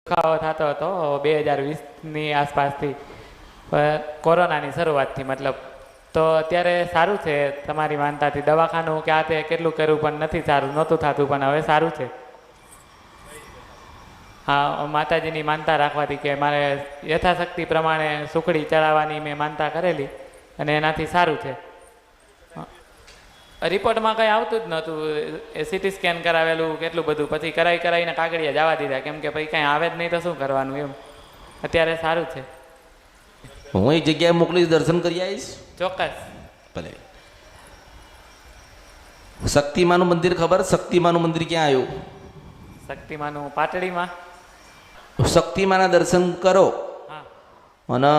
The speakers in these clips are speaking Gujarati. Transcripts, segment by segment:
દુખાવો થતો હતો 2020ની આસપાસથી, કોરોનાની શરૂઆતથી મતલબ. તો અત્યારે સારું છે તમારી માનતાથી. દવાખાનું કે આ તે કેટલું કર્યું પણ નથી સારું, નહોતું થતું, પણ હવે સારું છે. હા, માતાજીની માનતા રાખવાથી કે મારે યથાશક્તિ પ્રમાણે સુખડી ચડાવવાની મેં માનતા કરેલી અને એનાથી સારું છે. રિપોર્ટમાં કંઈ આવતું જ નહોતું. સીટી સ્કેન કરાવેલું કેટલું બધું, પછી કરાવીને કાગળિયા જવા દીધા, કેમ કે પછી કંઈ આવે જ નહીં તો શું કરવાનું એમ. અત્યારે સારું છે. હું એક જગ્યાએ મોકલીશ, દર્શન કરી આવીશ. ચોક્કસ. ભલે. શક્તિમાનું મંદિર ખબર? શક્તિમાનું મંદિર ક્યાં આવ્યું? શક્તિમાનું પાટડીમાં. શક્તિમાના દર્શન કરો હા અને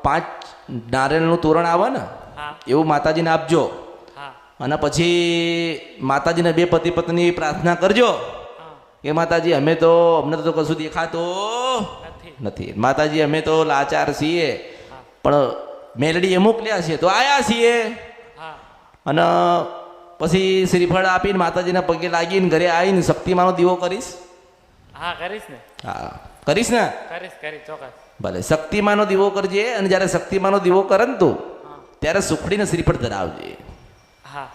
5 નારિયેળનું તોરણ આવે ને હા એવું માતાજીને આપજો. હા અને પછી માતાજીને 2 પતિ પત્ની પ્રાર્થના કરજો હા. કે માતાજી અમને તો કશું દેખાતું નથી. માતાજી અમે તો લાચાર છીએ, હા પણ મેલડી એ મોકલ્યા છે તો આયા છીએ. હા અને પછી શ્રીફળ આપીને માતાજીના પગે લાગીને ઘરે આવીને શક્તિમાનો દીવો કરીશ. હા કરીશ ને. હા કરીશ ને? કરીશ ચોક્કસ. ભલે. શક્તિમાનો દીવો કરજે, અને જ્યારે શક્તિમાનો દીવો કરે ને તું હા ત્યારે સુખડીને શ્રીફળ ધરાવજે. હા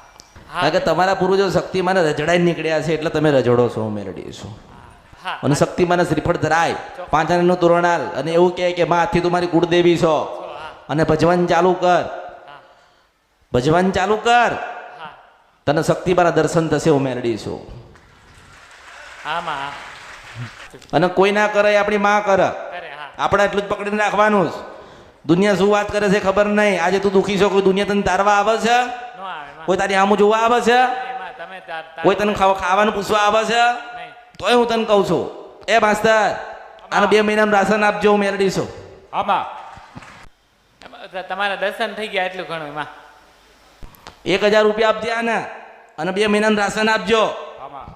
કારણ કે તમારા પૂર્વજો શક્તિમાને રજડાઈ નીકળ્યા છે એટલે તમે રજડો છો, મેલડી છો. હા અને શક્તિમાને શ્રીફળ ધરાય, 5 આનાનું તોરણ આલ અને એવું કહે કે માં આથી તું મારી કુળદેવી છો, અને ભજવાન ચાલુ કર. ભજવાન ચાલુ કર, હા તને શક્તિમાના દર્શન થશે. હું મેલડી છું. આમાં અને કોઈ ના કરે, આપણી માં કરે. કરે. હા આપણે એટલું જ પકડીને રાખવાનું જ. દુનિયા શું વાત કરે છે ખબર નહીં. આજે તું દુખી છો, કોઈ દુનિયા તને તારવા આવે છે? નો આવે માં. કોઈ તારી સામું જોવા આવે છે? એમાં તમે કોઈ તને ખાવાનું પૂછવા આવે છે? નહીં. તોય હું તને કહું છું, એ માસ્તર આને 2 મહિનાનું રાશન આપજો. હું મેળવી છું. આમાં તમારા દર્શન થઈ ગયા એટલું ઘણું. એમાં 1000 રૂપિયા આપજે આને, અને 2 મહિનાનું રાશન આપજો. આમાં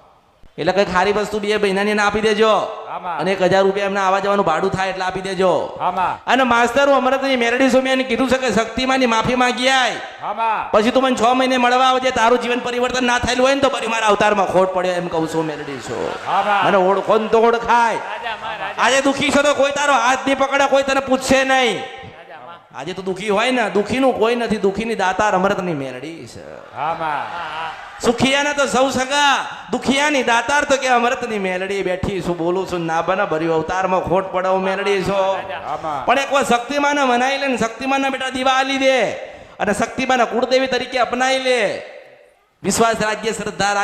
એટલે કઈ ખારી વસ્તુ 2 મહિનાની એને આપી દેજો. આમાં અને 1000 રૂપિયા એમને આવવા જવાનું ભાડું થાય એટલે આપી દેજો. આમાં અને માસ્તર હું અમારે તો મેરડી છું, મેં એને કીધું છે કે શક્તિમાની માફી માંગી આય. આમાં પછી તું મને 6 મહિને મળવા આવજે. તારું જીવન પરિવર્તન ના થયેલું હોય ને તો ફરી મારા અવતારમાં ખોટ પડે એમ કહું છું. મેરડી છું. આમાં મને ઓળખો ને તો ઓળખાય. રાજા માં રાજા આજે દુખી છો તો કોઈ તારો હાથ નહીં પકડે, કોઈ તને પૂછશે નહીં. રાજા માં. આજે તો દુખી હોય ને, દુખીનું કોઈ નથી. દુખીની દાતાર અમૃતની મેરડી છે. આમાં હા હા સુખિયાના તો સૌ સગા, દુખિયાની દાતાર તો કે અમૃતની મેલડી બેઠી છું. બોલું છું ના બને ભર્યું અવતારમાં ખોટ પડે હું મેલડી છો. આમાં પણ એક વાર શક્તિમાને મનાઈ લે ને, શક્તિમાના બેટા દીવા આલી દે અને શક્તિમાના કુળદેવી તરીકે અપનાવી લે. વિશ્વાસ રાજ્ય શ્રદ્ધા